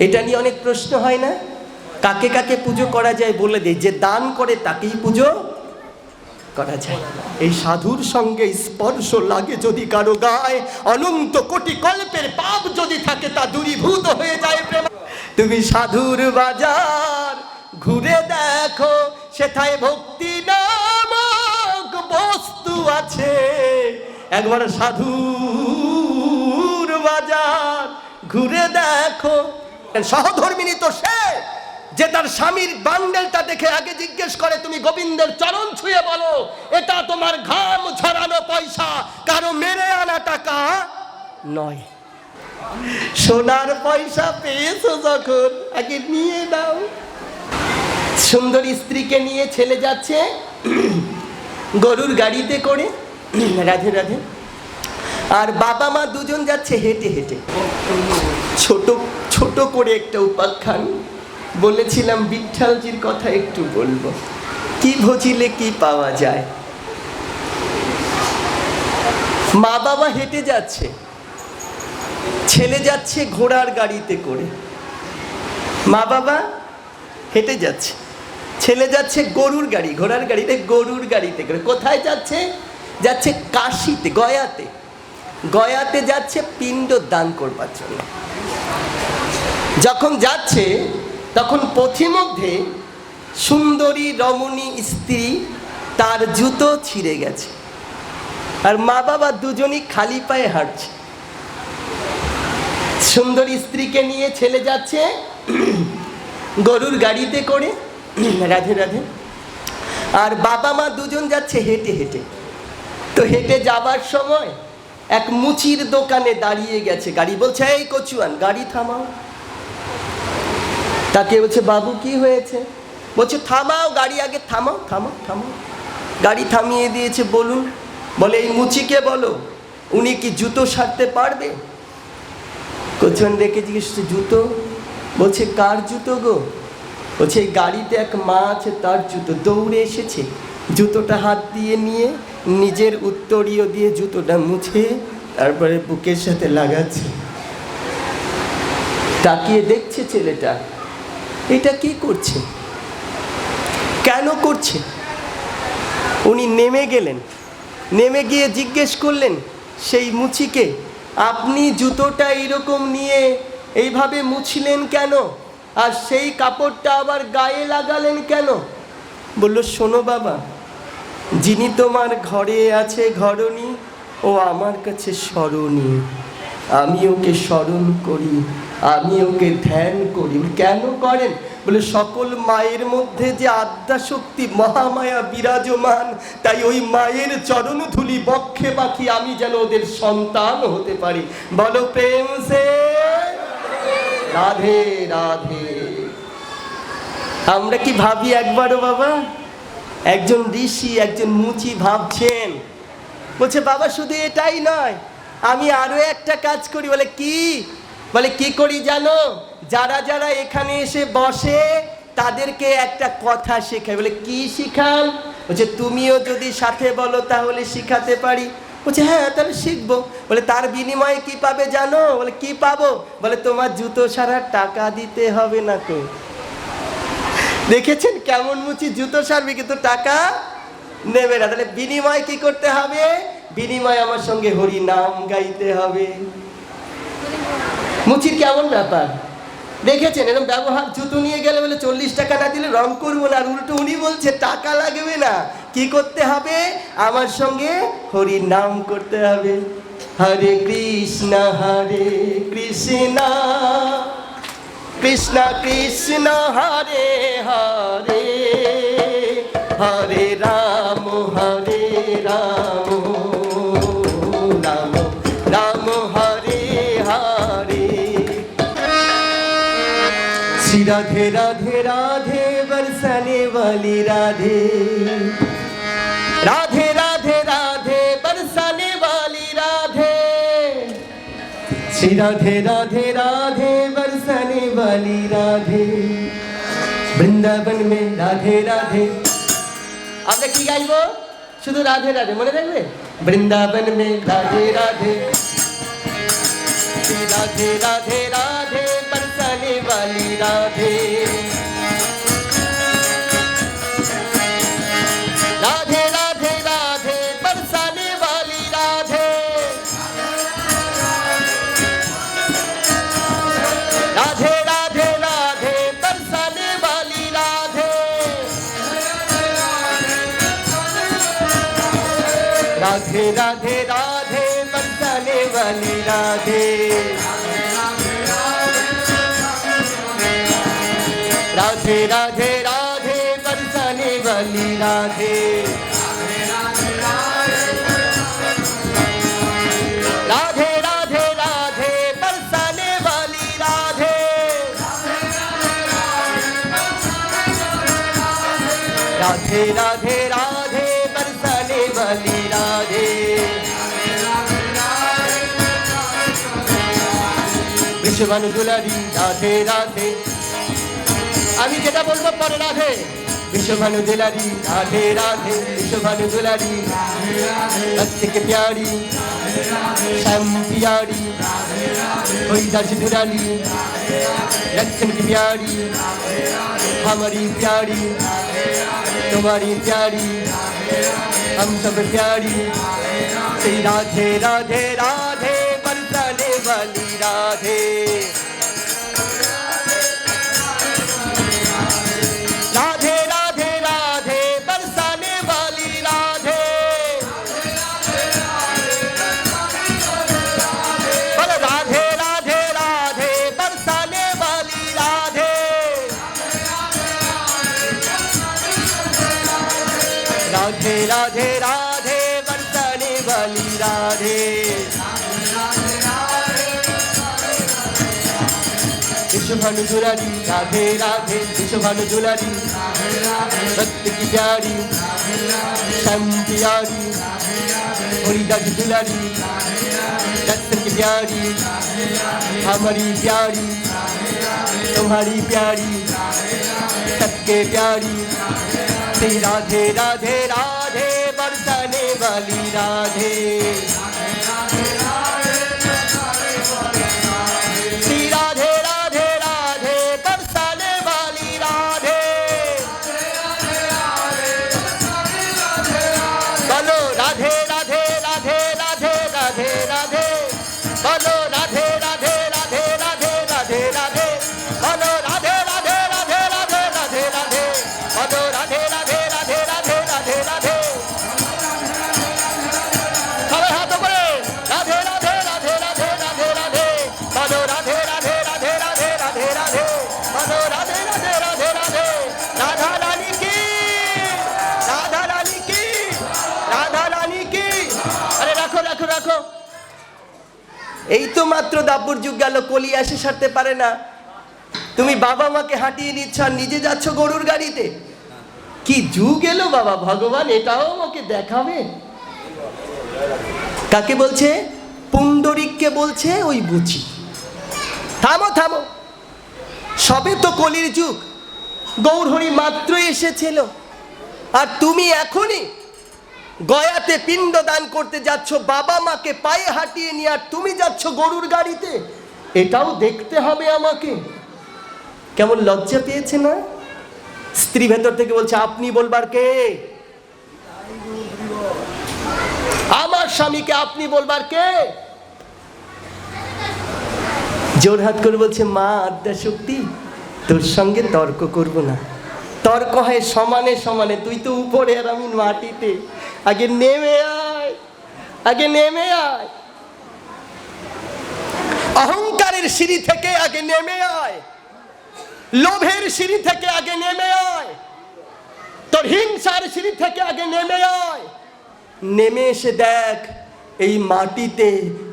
এটা নিয়ে অনেক প্রশ্ন হয় না? কাকে কাকে পুজো করা যায় বলে দেয়, যে দান করে তাকেই পুজো করা যায়। এই সাধুর সঙ্গে স্পর্শ লাগে যদি কারো গায়, অনন্ত কোটি কল্পের পাপ যদি থাকে তা দূরীভূত হয়ে যায় প্রেম। তুমি সাধুর বাজার ঘুরে দেখো, সেথায় ভক্তি নামক বস্তু আছে। একবার সাধুর বাজার ঘুরে দেখো। সহধর্মিনী তো সে যে তার স্বামীর বান্ডেলটা দেখে আগে জিজ্ঞেস করে, তুমি গোবিন্দের চরণ ছুঁয়ে বলো এটা তোমার ঘাম ঝরানো পয়সা, কারো মেরে আনা টাকা নয়। সোনার পয়সা পেয়েছো যখন আগে নিয়ে নাও। সুন্দর স্ত্রীকে নিয়ে ছেলে যাচ্ছে গরুর গাড়িতে করে, রাধে রাধে, আর বাবা মা দুজন যাচ্ছে হেঁটে হেঁটে। ছোট ছোট করে একটা উপাখ্যান বলেছিলাম, বিঠ্ঠলজির কথা একটু বলবো। কি ভজিলে কি পাওয়া যায়। মা বাবা হেঁটে যাচ্ছে, ছেলে যাচ্ছে ঘোড়ার গাড়িতে করে। মা বাবা হেঁটে যাচ্ছে, ছেলে যাচ্ছে গরুর গাড়ি, ঘোড়ার গাড়িতে গরুর গাড়িতে করে। কোথায় যাচ্ছে? যাচ্ছে কাশিতে, গয়াতে। গয়াতে যাচ্ছে পিণ্ড দান করবার জন্য। যখন যাচ্ছে তখন পথিমধ্যে সুন্দরী রমণী স্ত্রী, তার জুতো ছিঁড়ে গেছে, আর মা বাবা দুজনই খালি পায়ে হাঁটছে। সুন্দরী স্ত্রীকে নিয়ে ছেলে যাচ্ছে গরুর গাড়িতে করে, রাধে রাধে, আর বাবা মা দুজন যাচ্ছে হেঁটে হেঁটে। তো হেঁটে যাবার সময় এক মুচির দোকানে দাঁড়িয়ে গেছে গাড়ি। বলছে, এই কচুয়ান, গাড়ি থামাও। তাকে বলছে, বাবু কি হয়েছে? বলছে, থামাও গাড়ি, আগে থামাও থামাও থামাও। গাড়ি থামিয়ে দিয়েছে। বলুন। বলে, এই মুচিকে বলো উনি কি জুতো সারতে পারবে? কচুয়ান দেখে জিজ্ঞেস করছে, জুতো? বলছে, কার জুতো গো? বলছে, এই গাড়িতে এক মা আছে, তার জুতো। দৌড়ে এসেছে, জুতোটা হাত দিয়ে নিয়ে নিজের উত্তরীয় দিয়ে জুতোটা মুছে তারপরে বুকের সাথে লাগাচ্ছে। তাকিয়ে দেখছে ছেলেটা, এটা কি করছে, কেন করছে? উনি নেমে গেলেন, নেমে গিয়ে জিজ্ঞেস করলেন সেই মুচিকে, আপনি জুতোটা এইরকম নিয়ে এইভাবে মুছলেন কেন, আর সেই কাপড়টা আবার গায়ে লাগালেন কেন? বলল, শোনো বাবা, যিনি তোমার ঘরে আছে ঘরণী, ও আমার কাছে স্মরণী। আমি ওকে স্মরণ করি, আমি ওকে ধ্যান করি। কেন করেন? বলে, সকল মায়ের মধ্যে যে আদ্যা শক্তি মহামায়া বিরাজমান, তাই ওই মায়ের চরণ ধুলি বক্ষে বাকি আমি যেন ওদের সন্তান হতে পারি। বলো প্রেম সে রাধে রাধে। আমরা কি ভাবি একবারও বাবা? একজন ঋষি, একজন মুচি ভাবছেন, বলছে, বাবা শুধু এটাই নয়, আমি আরো একটা কাজ করি। বলে, কি? বলে, কি করি জানো? যারা যারা এখানে এসে বসে তাদেরকে একটা কথা শেখাই। বলে, কি শিখান? বলছে, তুমিও যদি সাথে বলো তাহলে শিখাতে পারি। বলছে, হ্যাঁ তাহলে শিখবো। বলে, তার বিনিময়ে কি পাবে জানো? বলে, কি পাবো? বলে, তোমার জুতো সারার টাকা দিতে হবে না তো। দেখেছেন কেমন মুচি, জুতো সারবে কিন্তু টাকা নেবে না। তাহলে বিনিময় কি করতে হবে? বিনিময় আমার সঙ্গে হরি নাম গাইতে হবে। মুচির কেমন ব্যাপার দেখেছেন? এরকম ব্যবহার। জুতো নিয়ে গেলে বলে 40 টাকা না দিলে রং করবো না, আর উল্টো উনি বলছে টাকা লাগবে না। কি করতে হবে? আমার সঙ্গে হরি নাম করতে হবে। হরে কৃষ্ণ কৃষ্ণ কৃষ্ণ হরে হরে, হরে রাম রাম রাম হরে হরে। श्री राधे राधे राधे बरसाने वाली राधे, राधे राधे राधे बरसाने वाली राधे। श्री राधे राधे राधे बरसाने वाली राधे। वृंदावन में राधे राधे। আমরা কি গাইবো? শুধু রাধে রাধে, মনে রাখবে? বৃন্দাবন में राधे राधे, राधे राधे राधे बरसाने वाली राधे राधे राधे राधे बरसाने वाली राधे राधे राधे राधे बरसाने वाली राधे राधे राधे राधे बरसाने वाली राधे राधे राधे राधे बरसाने वाली राधे राधे राधे राधे बरसाने वाली राधे राधे राधे राधे बरसाने वाली राधे विश्वभानु दुलारी राधे राधे আমি যেটা বলবো পরে রাধে विश्वभानु दुलारी राधे राधे विश्वभानु दुलारी भक्त के प्यारी श्याम प्यारी हरिदास दुलारी लक्ष्मण की प्यारी हमारी प्यारी तुम्हारी प्यारी हम सब प्यारी श्री राधे राधे राधे बरसाने वाली राधे राधे राधे राधे बरसाने वाली राधे बोलो राधे राधे राधे बरसाने वाली राधे राधे राधे राधे बरसाने वाली राधे विश्वभानु दुलारी राधे राधे विश्वभानु दुलारी भक्त की प्यारी श्याम प्यारी हरिदास दुलारी लक्ष्मण की प्यारी हमारी प्यारी तुम्हारी प्यारी सबके प्यारी श्री राधे राधे राधे बरसाने वाली राधे श्री राधे राधे राधे बरसाने वाली राधे बोलो राधे राधे राधे राधे राधे राधे बोलो राधे राधे राधे राधे राधे राधे बोलो राधे राधे राधे राधे राधे राधे बोलो राधे राधे राधे राधे राधे राधे सबाई हाथ ऊपरे राधे राधे राधे राधे राधे राधे बोलो राधे राधे राधे राधे राधे राधे बोलो राधे राधे राधे राधे राधा रानी की राधा रानी की राधा रानी की अरे रखो रखो रखो এই তো মাত্র দাপুর যুগ গেল কলি আসে সারতে পারে না তুমি বাবা মাকে হাঁটিয়ে নিচ্ছ আর নিজে যাচ্ছ গরুর গাড়িতে কি যুগ এলো বাবা ভগবান এটাও আমাকে দেখাবে কাকে বলছে পুণ্ডরিককে বলছে ওই বুচি থামো থামো সবে তো কলির যুগ গৌরহরি মাত্র এসেছিল আর তুমি এখনই গয়াতে পিণ্ড দান করতে যাচ্ছ বাবা মাকে পায়ে হাঁটিয়ে নিয়ে আর তুমি যাচ্ছ গরুর গাড়িতে এটাও দেখতে হবে আমাকে কেমন লজ্জা পেয়েছে না স্ত্রী ভেতর থেকে বলছে আপনি বলবার কে আমার স্বামীকে আপনি বলবার কে জোরহাত করে বলছে মা আদ্যা শক্তি তোর সঙ্গে তর্ক করব না তর্ক হয় সমানে সমানে তুই তো উপরে আর আমি মাটিতে আগে নেমে আয় আগে নেমে আয় অহংকারের সিঁড়ি থেকে আগে নেমে আয় লোভের সিঁড়ি থেকে আগে নেমে আয় তোর হিংসার সিঁড়ি থেকে আগে নেমে আয় নেমে এসে দেখ এই মাটিতে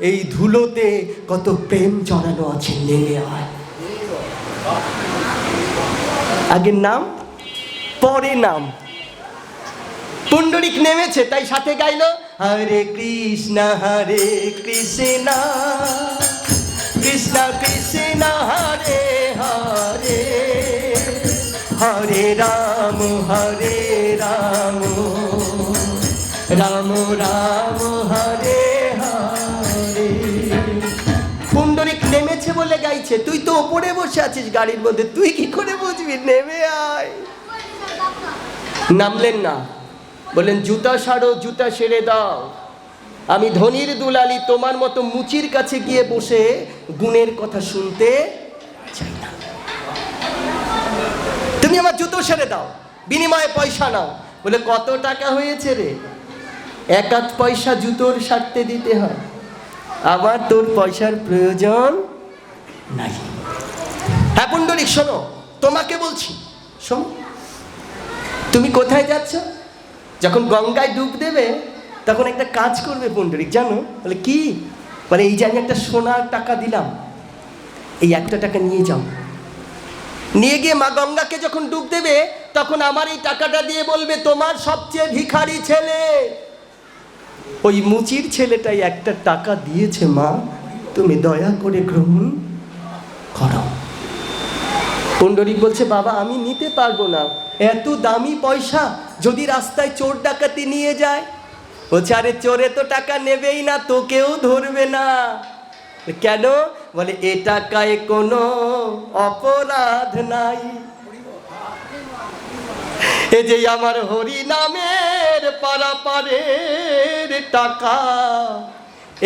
এই ধুলোতে কত প্রেম জড়ানো আছে নেমে আয় আগে নাম পরে নাম পুণ্ডরিক নেমেছে তাই সাথে গাইলো হরে কৃষ্ণ কৃষ্ণ কৃষ্ণ হরে হরে হরে রাম রাম রাম হরে হরে পুণ্ডরিক নেমেছে বলে গাইছে তুই তো ওপরে বসে আছিস গাড়ির মধ্যে, তুই কি করে বুঝবি? নেমে আয়। নামলেন না, বললেন জুতা সারো, জুতা সেরে দাও। আমি ধনির দুলালি তোমার মতো মুচির কাছে গিয়ে বসে গুণের কথা শুনতে চাই না। তুমি আমার জুতো সেরে দাও, বিনিময়ে পয়সা নাও। বলে কত টাকা হয়েছে রে? 1 পয়সা জুতোর সারতে দিতে হয়, আবার তোর পয়সার প্রয়োজন নাই। হ্যাঁ পুণ্ডরিক শোনো, তোমাকে বলছি শোনো। তুমি কোথায় যাচ্ছ? যখন গঙ্গায় ডুব দেবে তখন একটা কাজ করবে পুণ্ডরিক, জানো? বলে কি? বলে এই যে আমি একটা সোনার টাকা দিলাম, এই 1 টাকা নিয়ে যাও। নিয়ে গিয়ে মা গঙ্গাকে যখন ডুব দেবে তখন আমার এই টাকাটা দিয়ে বলবে তোমার সবচেয়ে ভিখারি ছেলে, ওই মুচির ছেলেটাই 1 টাকা দিয়েছে মা, তুমি দয়া করে গ্রহণ করো। পুণ্ডরিক বলছে বাবা আমি নিতে পারবো না, এত দামি পয়সা, যদি রাস্তায় চোর ডাকাতি নিয়ে যায়। বলছে আরে চোরে তো টাকা নেবেই না, তোকেও ধরবে না। কেন? বলে এ টাকায় কোনো অপরাধ নাই, এ যে আমার হরি নামের পারাপারের টাকা,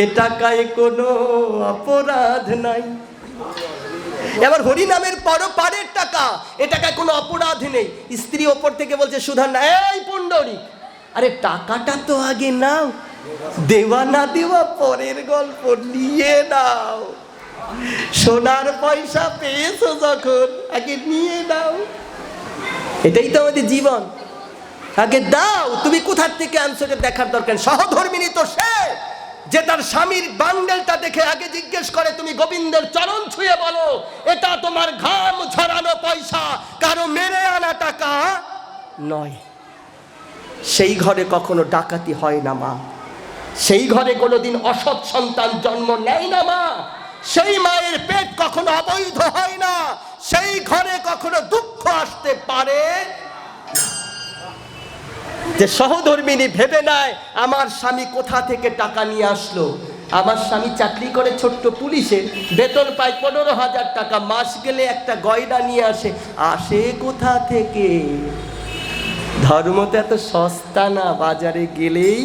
এ টাকায় কোনো অপরাধ নাই। এবার হরি নামের পারের টাকা, এ টাকায় কোনো অপরাধ নেই। স্ত্রী ওপর থেকে বলছে সুধার না, এই পুণ্ডরিক আরে টাকাটা তো আগে নাও, দেওয়া না দেওয়া পরের গল্প, নিয়ে নাও। সোনার পয়সা পেয়েছো যখন আগে নিয়ে নাও, এটাই তো আমাদের জীবন। আগে দাও। তুমি কোথার থেকে আনছো এটা দেখার দরকার। সহধর্মিনী তো সে যে তার স্বামীর বান্ডেলটা দেখে আগে জিজ্ঞেস করে তুমি গোবিন্দের চরণ ছুঁয়ে বলো এটা তোমার ঘাম ঝরানো পয়সা, কারো মেরে আনা টাকা নয়। সেই ঘরে কখনো ডাকাতি হয় না মা, সেই ঘরে কোনোদিন অসৎ সন্তান জন্ম নেয় না মা, সেই মায়ের পেট কখনো অবৈধ হয় না, সেই ঘরে কখনো দুঃখ আসতে পারে। যে সহধর্মিনী ভেবে নেয় আমার স্বামী কোথা থেকে টাকা নিয়ে আসলো। আমার স্বামী চাকরি করে ছোট্ট পুলিশে, বেতন পায় 15,000 টাকা, মাস গেলে একটা গয়না নিয়ে আসে। আসে কোথা থেকে? ধর্ম তো এত সস্তা না, বাজারে গেলেই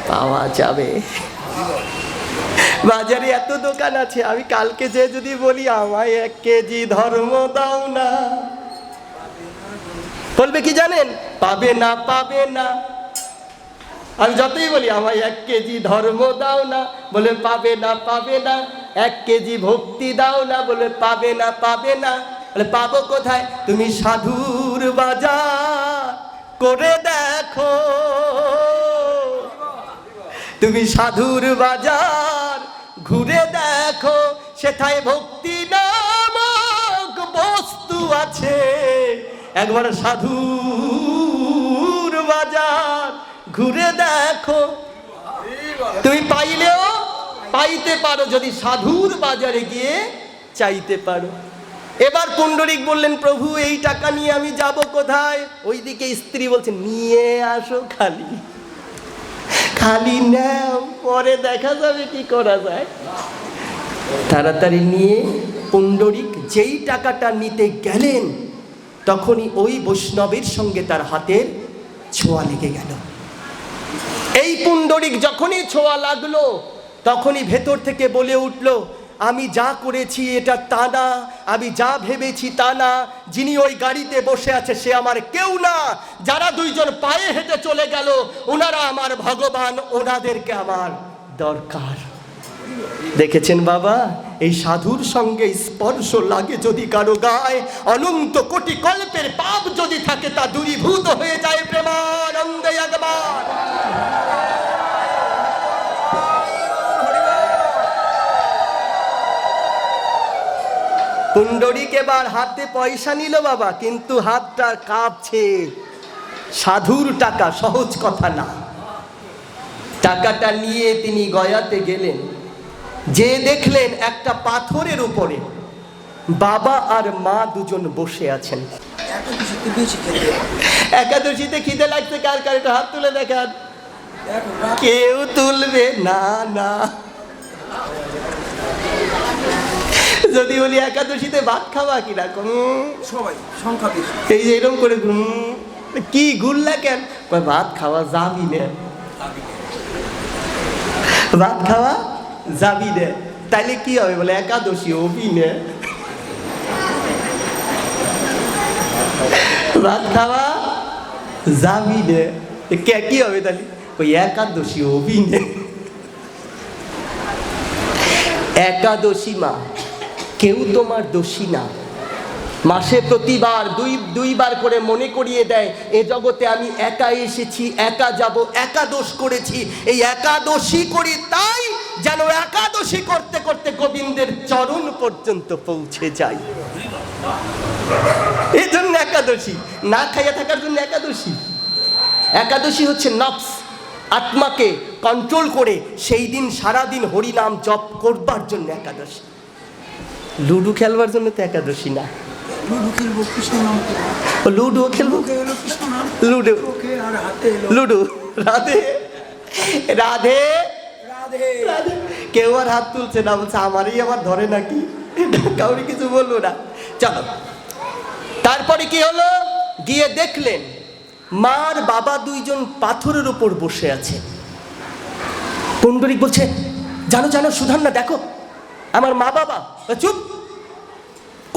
পাওয়া যাবে। বাজারে এত দোকান আছে, আমি কালকে যে যদি বলি আমায় 1 কেজি ধর্ম দাও না, বলবে কি জানেন? পাবে না, পাবে না। আমি যতই বলি আমায় 1 কেজি ধর্ম দাও না, বলে পাবে না, পাবে না। 1 কেজি ভক্তি দাও না, বলে পাবে না, পাবে না। বলে পাবো কোথায়? তুমি সাধুর বাজার করে দেখো, তুমি সাধুর বাজার ঘুরে দেখো, সেথায় ভক্তি নামক বস্তু আছে। একবার সাধুর বাজার ঘুরে দেখো, তুমি পাইলেও পাইতে পারো যদি সাধুর বাজারে গিয়ে চাইতে পারো। এবার পুণ্ডরিক বললেন প্রভু এই টাকা নিয়ে আমি যাব কোথায়? ওইদিকে স্ত্রী বলছে নিয়ে আসো, খালি খালি নাও, পরে দেখা যাবে কি করা যায়। তাড়াতাড়ি নিয়ে পুণ্ডরিক যেই টাকাটা নিতে গেলেন তখনই ওই বৈষ্ণবের সঙ্গে তার হাতের ছোঁয়া লেগে গেল। এই পুণ্ডরিক যখনই ছোঁয়া লাগলো তখনই ভেতর থেকে বলে উঠল আমি যা করেছি এটা তা না, আমি যা ভেবেছি তা না, যিনি ওই গাড়িতে বসে আছে সে আমার কেউ না, যারা 2 জন পায়ে হেঁটে চলে গেল ওনারা আমার ভগবান, ওনাদেরকে আমার দরকার। দেখেছেন বাবা, এই সাধুর সঙ্গে স্পর্শ লাগে যদি কারো গায়ে, অনন্ত কোটি কল্পের পাপ যদি থাকে তা দূরীভূত হয়ে যায় প্রেমানন্দে একবার। পুণ্ডরিক এবার হাতে পয়সা নিল বাবা, কিন্তু হাতটা কাঁপছে। সাধুর টাকা, সহজ কথা না। টাকাটা নিয়ে তিনি গয়াতে গেলেন, যে দেখলেন একটা পাথরের উপরে বাবা আর মা 2 জন বসে আছেন। একাদশীতে খিদে লাগছে কার কার? একটু হাত তুলে দেখান। কেউ তুলবে না, না যদি বলি একাদশীতে ভাত খাওয়া কিরকম, সবাই সংখ্যা বেশি। এই যে এরকম করে কি ঘুরলা কেন, ভাত খাওয়া যাবি না, ভাত খাওয়া যাবি না। তাইলে কি হবে বলে একাদশী হবি না, ভাত খাওয়া যাবি না, কি হবে তাহলে ওই একাদশী হবি না। একাদশী মা কেউ তোমার দোষী না, মাসে প্রতিবার দুইবার করে মনে করিয়ে দেয় এ জগতে আমি একা এসেছি, একা যাব, একাদশ করেছি। এই একাদশী করি তাই যেন একাদশী করতে করতে গোবিন্দের চরণ পর্যন্ত পৌঁছে যাই। এই জন্য একাদশী, না খাইয়া থাকার জন্য একাদশী। একাদশী হচ্ছে নফস, আত্মাকে কন্ট্রোল করে সেই দিন সারাদিন হরিনাম জপ করবার জন্য একাদশী। লুডো খেলবার জন্য তো একাদশী না। লুডো খেলবো, কৃষ্ণ নাম করবো। লুডো খেলবো, কৃষ্ণ নাম, লুডো, আর হাতে লুডো, রাধে রাধে রাধে রাধে। কেউ আর হাত তুলছে না, বলছে আমারই আবার ধরে নাকি, কাউরি কিছু বলবো না। চলো, তারপরে কি হলো, গিয়ে দেখলেন মার বাবা দুইজন পাথরের উপর বসে আছে। পুণ্ডরিক বলছে জানো জানো সুধন্যা, দেখো আমার মা বাবা। চুপ,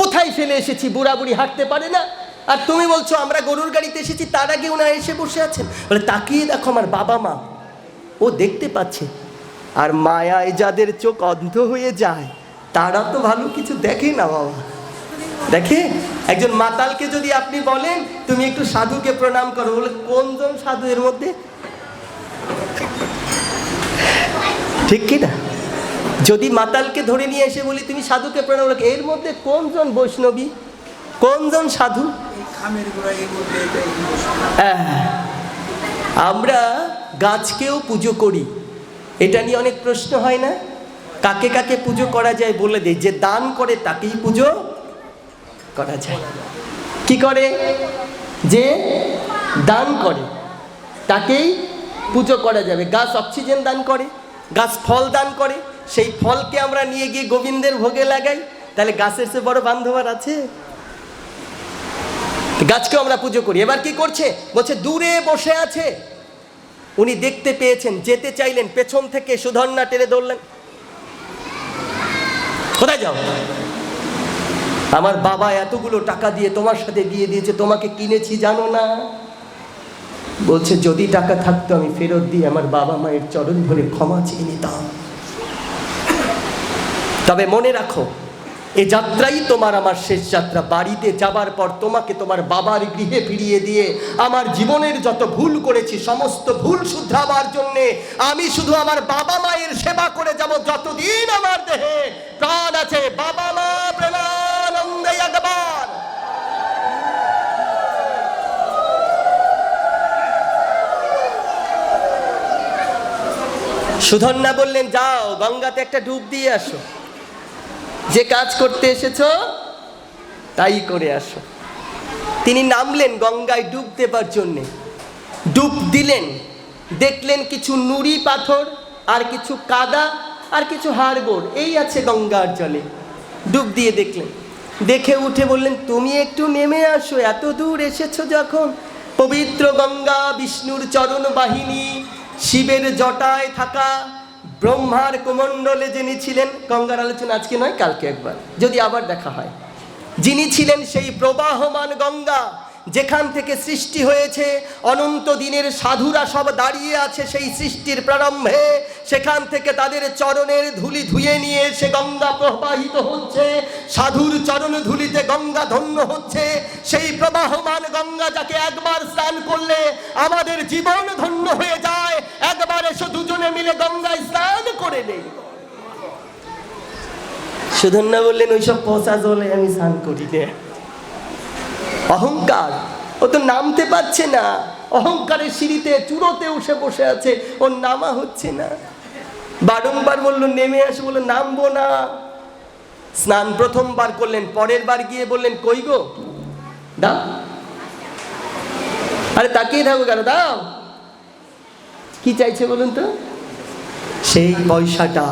কোথায় ফেলে এসেছি, বুড়া বুড়ি হাঁটতে পারে না, আর তুমি বলছো আমরা গরুর গাড়িতে এসেছি, তার আগে ওনা এসে বসে আছেন। বলে তাকিয়ে দেখো আমার বাবা মা, ও দেখতে পাচ্ছে। আর মায়ায় যাদের চোখ অন্ধ হয়ে যায় তারা তো ভালো কিছু দেখে না বাবা, দেখে। একজন মাতালকে যদি আপনি বলেন তুমি একটু সাধুকে প্রণাম করো, বলে কোনজন সাধু এর মধ্যে, ঠিক কি না? যদি মাতালকে ধরে নিয়ে এসে বলি তুমি সাধুকে প্রণাম, এর মধ্যে কোনজন বৈষ্ণবী, কোনজন সাধু? আমরা গাছকেও পুজো করি, এটা নিয়ে অনেক প্রশ্ন হয় না? কাকে কাকে পুজো করা যায় বলে দেয়, যে দান করে তাকেই পুজো করা যায়। কি করে? যে দান করে তাকেই পুজো করা যাবে। গাছ অক্সিজেন দান করে, গাছ ফল দান করে, সেই ফলকে আমরা নিয়ে গিয়ে গোবিন্দের ভোগে লাগাই, তাহলে গাছের চেয়ে বড় বান্ধব আর আছে? গাছকেও আমরা পুজো করি। এবার কি করছে, বলছে দূরে বসে আছে, উনি দেখতে পেয়েছেন, যেতে চাইলেন, পেছন থেকে সুধন্যা টেনে ধরলেন। কোথায় যাও? আমার বাবা এতগুলো টাকা দিয়ে তোমার সাথে বিয়ে দিয়েছে, তোমাকে কিনেছি জানো না? বলছে যদি টাকা থাকতো আমি ফেরত দিয়ে আমার বাবা মায়ের চরণ ধরে ক্ষমা চেয়ে নিতাম। তবে মনে রাখো, এ যাত্রাই তোমার আমার শেষ যাত্রা। বাড়িতে যাবার পর তোমাকে তোমার বাবার গৃহে ফিরিয়ে দিয়ে আমার জীবনের যত ভুল করেছি সমস্ত ভুল শুধরাবার জন্যে আমি শুধু আমার বাবা মায়ের সেবা করে যাব যতদিন আমার দেহে প্রাণ আছে। বাবা মা প্রেমানন্দে একবার। সুধন্যা বললেন যাও গঙ্গাতে একটা ডুব দিয়ে আসো, যে কাজ করতে এসেছো তাই করে আসো। তিনি নামলেন গঙ্গায় ডুব দেবার জন্যে, ডুব দিলেন, দেখলেন কিছু নুড়ি পাথর আর কিছু কাদা আর কিছু হাড়গোড় এই আছে গঙ্গার জলে। ডুব দিয়ে দেখলেন, দেখে উঠে বললেন তুমি একটু নেমে আসো, এত দূর এসেছো যখন। পবিত্র গঙ্গা, বিষ্ণুর চরণ বাহিনী, শিবের জটায় থাকা, ব্রহ্মার কুমণ্ডলে যিনি ছিলেন, গঙ্গার আলোচনা আজকে নয় কালকে একবার যদি আবার দেখা হয়, যিনি ছিলেন সেই প্রবাহমান গঙ্গা, যেখান থেকে সৃষ্টি হয়েছে, অনন্ত দিনের সাধুরা সব দাঁড়িয়ে আছে সেই সৃষ্টির প্রারম্ভে, সেখান থেকে তাদের চরণের ধুলি ধুয়ে নিয়ে এসে গঙ্গা প্রবাহিত হচ্ছে, সাধুর চরণ ধুলিতে গঙ্গা ধন্য হচ্ছে। সেই প্রবাহমান গঙ্গা যাকে একবার স্নান করলে আমাদের জীবন ধন্য হয়ে যায়, একবার এসে দুজনে মিলে গঙ্গায় স্নান করে নেই। সুধন্যা বললেন ওইসব পচা জলে আমি স্নান করি না। অহংকার, ও তো নামতে পারছে না, অহংকারের সিঁড়িতে চূড়োতে উঠে বসে আছে, ওর নামা হচ্ছে না। বারংবার বললো নেমে আসে, বললো নামবো না। স্নান প্রথমবার করলেন, পরের বার গিয়ে বললেন কই গো দাও। আরে তাকিয়ে থাকো কেন, দাও। কি চাইছে বলুন তো? সেই পয়সাটা,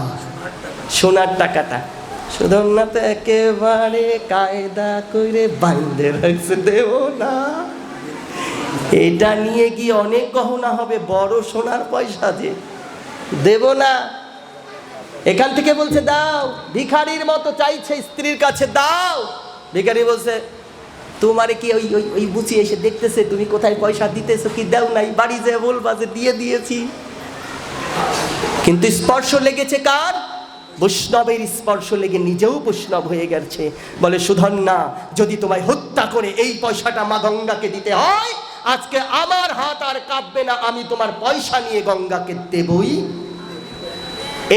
সোনার টাকাটা। সুধন্যা তো একেবারে কায়দা করে বাইন্ধে রাখছে, দেব না। এটা নিয়ে গিয়ে অনেক গহনা হবে, বড় সোনার পয়সা যে, দেব না। এখান থেকে বলছে দাও, ভিখারির মতো চাইছে স্ত্রীর কাছে, দাও। ভিখারি বলছে তোমারে কি ওই ওই ওই বুঝি এসে দেখতেছে তুমি কোথায় পয়সা দিতেছো কি দাও নাই, বাড়ি যেয়ে বলবা যে দিয়ে দিয়েছি। কিন্তু স্পর্শ লেগেছে কার? বৈষ্ণবের স্পর্শ লেগে নিজেও বৈষ্ণব হয়ে গেছে। বলে সুধন্যা, যদি তোমায় হত্যা করে এই পয়সাটা মা গঙ্গাকে দিতে হয়, আজকে আমার হাত আর কাঁপবে না, আমি তোমার পয়সা নিয়ে গঙ্গাকে দেবই।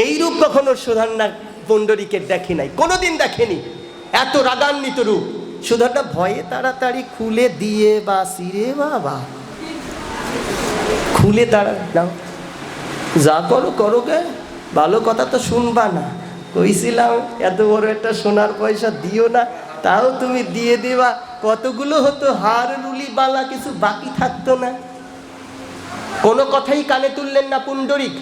এই রূপ কখনো সুধন্যা পুণ্ডরীকের দেখে নাই, কোনোদিন দেখেনি এত রাগান্বিত রূপ। সুধন্যা ভয়ে তাড়াতাড়ি খুলে দিয়ে বাসি রে বাবা, খুলে তাড়া নাও, যা করো করো গে, ভালো কথা তো শুনবা না, কইছিলাম এত বড় একটা সোনার পয়সা দিও না, তাও তুমি দিয়ে দেবা। কতগুলো হতো হার রুলি বালা, কিছু বাকি থাকতো না। কোনো কথাই কানে তুললেন না পুণ্ডরিক।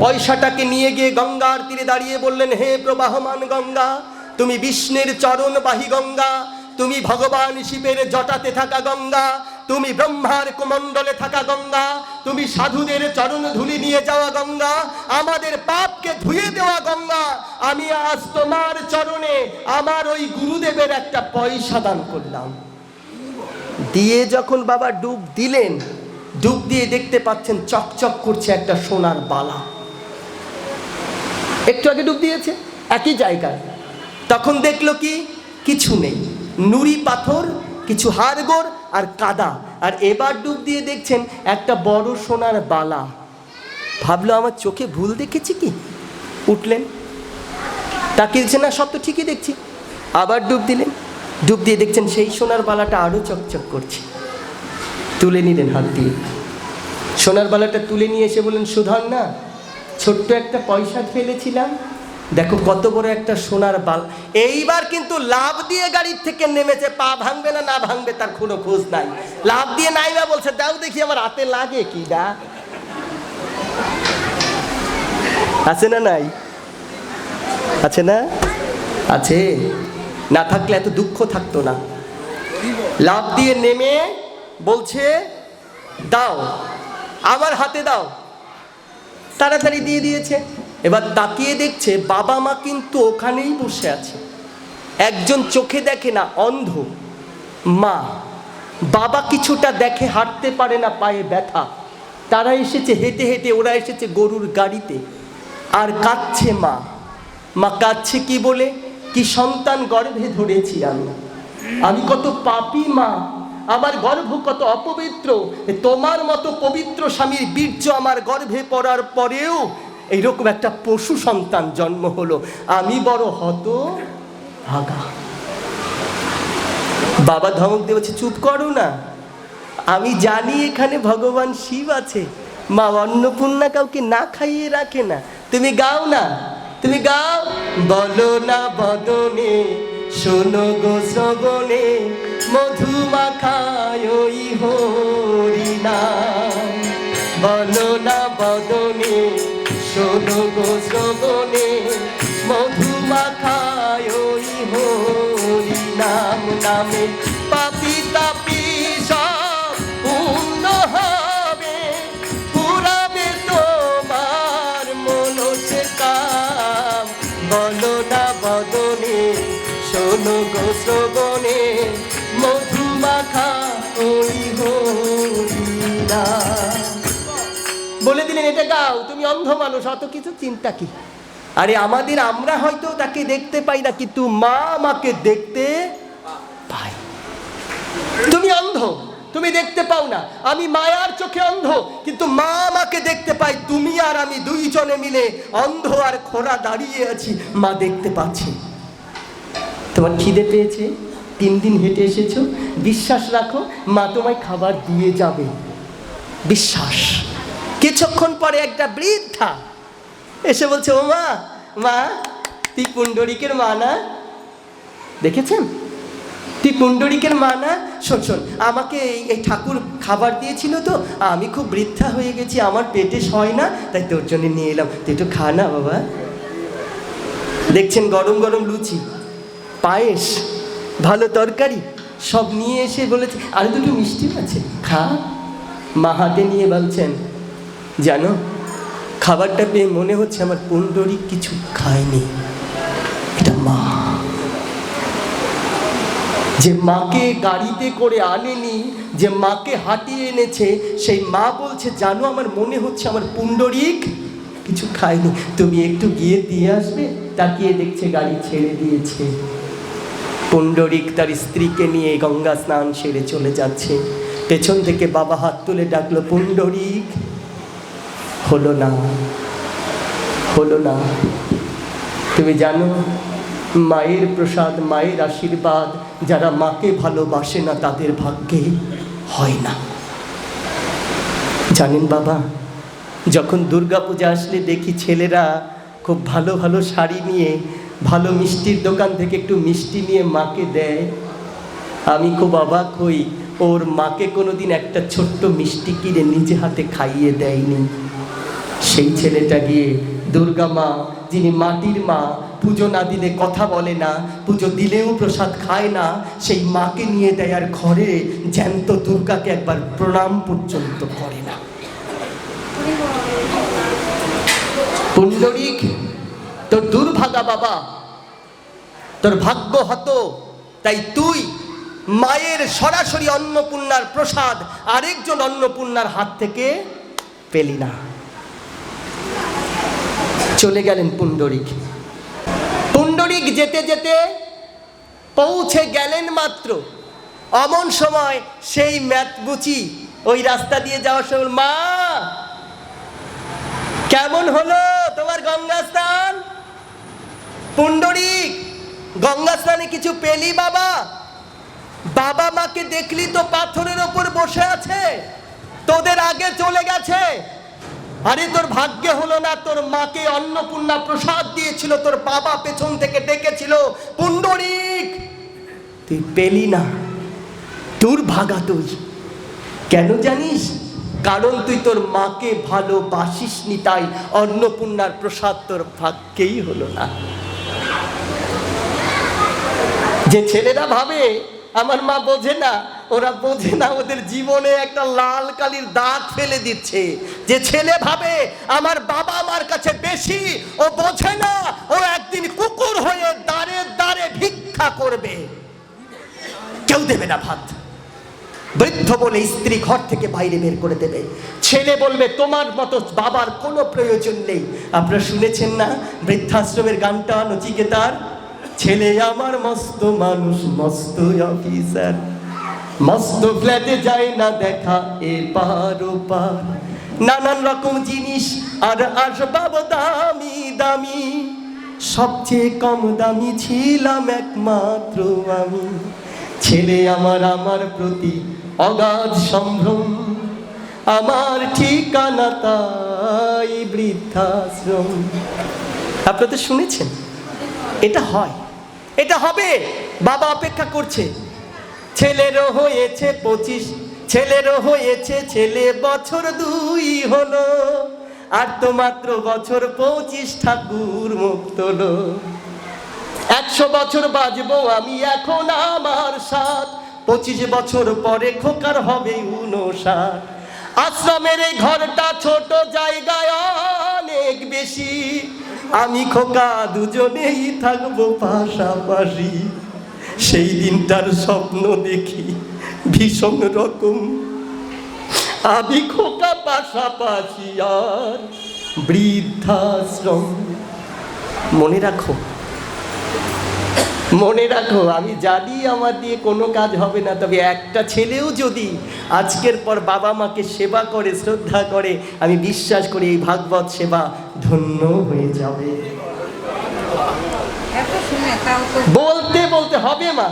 পয়সাটাকে নিয়ে গিয়ে গঙ্গার তীরে দাঁড়িয়ে বললেন, হে প্রবাহমান গঙ্গা, তুমি বিষ্ণুর চরণবাহী গঙ্গা, তুমি ভগবান শিবের জটাতে থাকা গঙ্গা, তুমি ব্রহ্মার কুমণ্ডলে থাকা গঙ্গা, তুমি সাধুদের চরণ ধুলি নিয়ে যাওয়া গঙ্গা, আমাদের পাপকে ধুয়ে দেওয়া গঙ্গা। আমি আজ তোমার চরণে আমার ওই গুরুদেবের একটা পয়সা দান করলাম। দিয়ে যখন বাবা ডুব দিলেন, ডুব দিয়ে দেখতে পাচ্ছেন চকচক করছে একটা সোনার বালা। একটু আগে ডুব দিয়েছে একই জায়গায়, তখন দেখলো কি কিছু নেই, নুড়ি পাথর, কিছু হাড়গোড় আর কাদা। আর এবার ডুব দিয়ে দেখছেন একটা বড় সোনার বালা। ভাবলো আমার চোখে ভুল দেখেছি কি? উঠলেন, তাকিয়েছে না, সব তো ঠিকই দেখছি। আবার ডুব দিলেন, ডুব দিয়ে দেখছেন সেই সোনার বালাটা আরো চকচক করছে। তুলে নিলেন হাত দিয়ে, সোনার বালাটা তুলে নিয়ে এসে বললেন, সুধন্যা, ছোট্ট একটা পয়সা ফেলেছিলাম, দেখো কত বড় একটা সোনার বাল। এইবার কিন্তু লাভ দিয়ে গাড়ির থেকে নেমেছে, পা ভাঙবে না না ভাঙবে তার কোনো খোঁজ নাই। লাভ দিয়ে নাইবা বলছে, দাও দেখি আমার হাতে লাগে কি না। আছে না নাই? আছে না? আছে, না থাকলে এত দুঃখ থাকতো না। লাভ দিয়ে নেমে বলছে, দাও আমার হাতে দাও। তাড়াতাড়ি দিয়ে দিয়েছে। এবার তাকিয়ে দেখছে বাবা মা কিন্তু ওখানেই বসে আছে। একজন চোখে দেখে না, অন্ধ মা, বাবা কিছুটা দেখে, হাঁটতে পারে না, পায়ে ব্যথা। তারা এসেছে হেঁটে হেঁটে, ওরা এসেছে গরুর গাড়িতে। আর কাঁদছে মা। মা কাঁদছে কি বলে? কি সন্তান গর্ভে ধরেছি আমি কত পাপী মা, আমার গর্ভ কত অপবিত্র। তোমার মতো পবিত্র স্বামীর বীর্য আমার গর্ভে পড়ার পরেও এইরকম একটা পশু সন্তান জন্ম হলো, আমি বড় হতভাগা। বাবা ধমক দিয়ে বলছে, চুপ করো না, আমি জানি এখানে ভগবান শিব আছে। মা অন্নপূর্ণা কাউকে না খাইয়ে রাখে না, তুমি গাও না, তুমি গাও। বলো না বদনে শোনো গো শ্রবণে, মধুমাখায় ওই হরিনাম। বলো না বদনে শোনো গো শ্রবণে, মধুমাখায় ওই হরিনাম। নামে পাপি তাপি সব পূর্ণ হবে, পুরাবে তোমার মনসে কাম। বলো না বদনে শোনো গো শ্রবণে, মধুমাখা ওই হরিনাম। বলে দিলেন, এটা গাও, তুমি অন্ধ মানুষ, অত কিছু চিন্তা কি। আরে আমরা হয়তো তাকে দেখতে পাই না, কিন্তু মা আমাকে দেখতে পাই। তুমি অন্ধ, তুমি দেখতে পাও না, আমি মায়ার চোখে অন্ধ, কিন্তু মা আমাকে দেখতে পাই। তুমি আর আমি দুইজনে মিলে অন্ধ আর খোড়া দাঁড়িয়ে আছি, মা দেখতে পাচ্ছি। তোমার খিদে পেয়েছে, 3 দিন হেঁটে এসেছো, বিশ্বাস রাখো মা তোমায় খাবার দিয়ে যাবে, বিশ্বাস। কিছুক্ষণ পরে একটা বৃদ্ধা এসে বলছে, ও মা, মা তুই পুণ্ডরিকের মা না? দেখেছেন, তুই পুণ্ডরিকের মা না? শোন শোন, আমাকে এই ঠাকুর খাবার দিয়েছিল তো, আমি খুব বৃদ্ধা হয়ে গেছি, আমার পেটে সয় না, তাই তোর জন্য নিয়ে এলাম, তুই একটু খা না বাবা। দেখছেন গরম গরম লুচি, পায়েস, ভালো তরকারি সব নিয়ে এসে বলেছে আর দুটো মিষ্টি আছে, খা। মা হাতে নিয়ে বলছেন, জানো খাবারটা পেয়ে মনে হচ্ছে আমার পুণ্ডরীক কিছু খায়নি। এটা মা, যে মাকে গাড়িতে করে আনেনি, যে মাকে হাঁটিয়ে এনেছে, সেই মা বলছে জানো আমার মনে হচ্ছে আমার পুণ্ডরীক কিছু খায়নি, তুমি একটু গিয়ে দিয়ে আসবে। তাকিয়ে দেখছে গাড়ি ছেড়ে দিয়েছে, পুণ্ডরীক তার স্ত্রীকে নিয়ে গঙ্গা স্নান সেরে চলে যাচ্ছে। পেছন থেকে বাবা হাত তুলে ডাকলো, পুণ্ডরীক। হলো না, হলো না। তুমি জানো মায়ের প্রসাদ, মায়ের আশীর্বাদ যারা মাকে ভালোবাসে না তাদের ভাগ্যে হয় না। জানেন বাবা, যখন দুর্গাপূজা আসলে দেখি ছেলেরা খুব ভালো ভালো শাড়ি নিয়ে, ভালো মিষ্টির দোকান থেকে একটু মিষ্টি নিয়ে মাকে দেয়, আমি খুব অবাক হই। ওর মাকে কোনোদিন একটা ছোট্ট মিষ্টি কিনে নিজে হাতে খাইয়ে দেয়নি। সেই ছেলেটা গিয়ে দুর্গা মা, যিনি মাটির মা, পুজো না দিলে কথা বলে না, পুজো দিলেও প্রসাদ খায় না, সেই মাকে নিয়ে দেয় আর ঘরে জ্যান্ত দুর্গাকে একবার প্রণাম পর্যন্ত করে না। পুণ্ডরীক তোর দুর্ভাগা বাবা, তোর ভাগ্য হতো, তাই তুই মায়ের সরাসরি অন্নপূর্ণার প্রসাদ আরেকজন অন্নপূর্ণার হাত থেকে পেলি না। চলে গেলেন পুণ্ডরীক। পুণ্ডরীক যেতে যেতে পৌঁছে গেলেন মাত্র, অমন সময় সেই ম্যাতবুচি ওই রাস্তা দিয়ে যাওয়ার সময়, মা কেমন হলো তোমার গঙ্গা স্নান? পুণ্ডরীক গঙ্গা স্নানে কিছু পেলি বাবা? বাবা মাকে দেখলি তো পাথরের ওপর বসে আছে, তোদের আগে চলে গেছে। আরে তোর ভাগ্যে হলো না, তোর মাকে অন্নপূর্ণা প্রসাদ দিয়েছিল, তোর বাবা পেছন থেকে ডেকেছিল, পুণ্ডরীক তুই পেলি না। দুর্ভাগা তুই। কেন জানিস? কারণ তুই তোর মাকে ভালোবাসিসনি, তাই অন্নপূর্ণার প্রসাদ তোর ভাগ্যেই হলো না। যে ছেলেরা ভাবে আমার মা বোঝে না, ওরা বোঝে না, ওদের জীবনে একটা লাল কালির দাগ ফেলে দিচ্ছে। যে ছেলে ভাবে আমার বাবা মার কাছে বেশি, ও বোঝে না ও একদিন কুকুর হয়ে দাঁড়ে দাঁড়ে ভিক্ষা করবে, কেউ দেবে না ভাত। বৃদ্ধ বলে স্ত্রী ঘর থেকে বাইরে বের করে দেবে, ছেলে বলবে তোমার মতো বাবার কোনো প্রয়োজন নেই। আপনারা শুনেছেন না বৃদ্ধাশ্রমের গানটা, নচিকেতার? ছেলে আমার মস্ত মানুষ, মস্ত অফিসার, মস্ত ফ্ল্যাটে যায় না দেখা এপার ওপার, নানান রকম জিনিস আর আসবাব দামি দামি, সবচেয়ে কম দামি ছিলাম একমাত্র আমি। ছেলে আমার আমার প্রতি অগাধ সম্ভ্রম, আমার ঠিকানা তাই বৃদ্ধাশ্রম। আপনারা তো শুনেছেন, এটা হয়, এটা হবে। বাবা অপেক্ষা করছে। ছেলেরও হয়েছে 25, ছেলেরও হয়েছে ছেলে, বছর 2 হলো, আর তো মাত্র বছর 25, ঠাকুর মুখ তোলো। 100 বছর বাজবো আমি এখন আমার 7, 25 বছর পরে খোকার হবে 59। আশ্রমের এই ঘরটা ছোট, জায়গায় অনেক বেশি, আমি খোকা দুজনেই থাকবো পাশাপাশি। সেই দিনটার স্বপ্ন দেখি ভীষণ রকম, আমি খোকা পাশাপাশি আর বৃদ্ধাশ্রম। মনে রাখো, মনে রাখো, আমি জানি আমার দিয়ে কোনো কাজ হবে না, তবে একটা ছেলেও যদি আজকের পর বাবা মাকে সেবা করে, শ্রদ্ধা করে, আমি বিশ্বাস করি এই ভাগবত সেবা ধন্য হয়ে যাবে। বলতে বলতে হবে মা,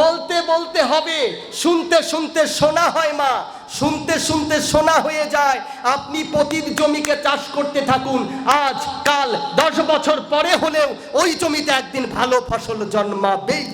বলতে বলতে হবে, শুনতে শুনতে শোনা হয় মা, শুনতে শুনতে শোনা হয়ে যায়। আপনি পতির জমিকে চাষ করতে থাকুন, আজ কাল 10 বছর পরে হলেও ওই জমিতে একদিন ভালো ফসল জন্মাবেই।